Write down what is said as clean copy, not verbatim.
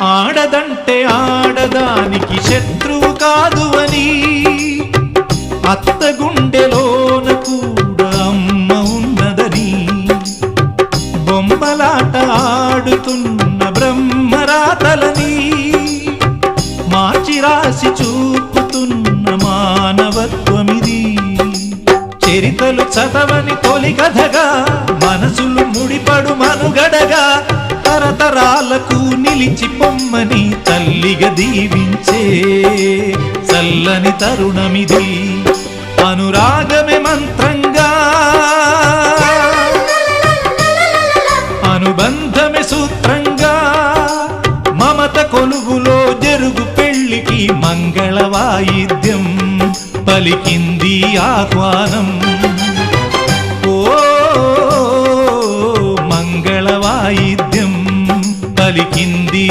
ఆడదంటే ఆడదానికి శత్రువు కాదు అని, అత్త గుండెలోన కూడా అమ్మ ఉన్నదని, బొమ్మలాట ఆడుతున్న బ్రహ్మరాతలని మార్చి రాసి చూపుతున్న మానవత్వమిది. చరితలు చదవని తొలి కథగా, మనసులు ముడిపడు మనుగడగా, తరతరాలకు నిలిచి పొమ్మని తల్లిగా దీవించే చల్లని తరుణమిది. అనురాగమే మంత్రంగా, అనుబంధమే సూత్రంగా, మమత కొలువులో జరుగు పెళ్లికి మంగళ వాయిద్యం పలికింది ఆహ్వానం. ఓ మంగళ వాయిద్యం పలికింది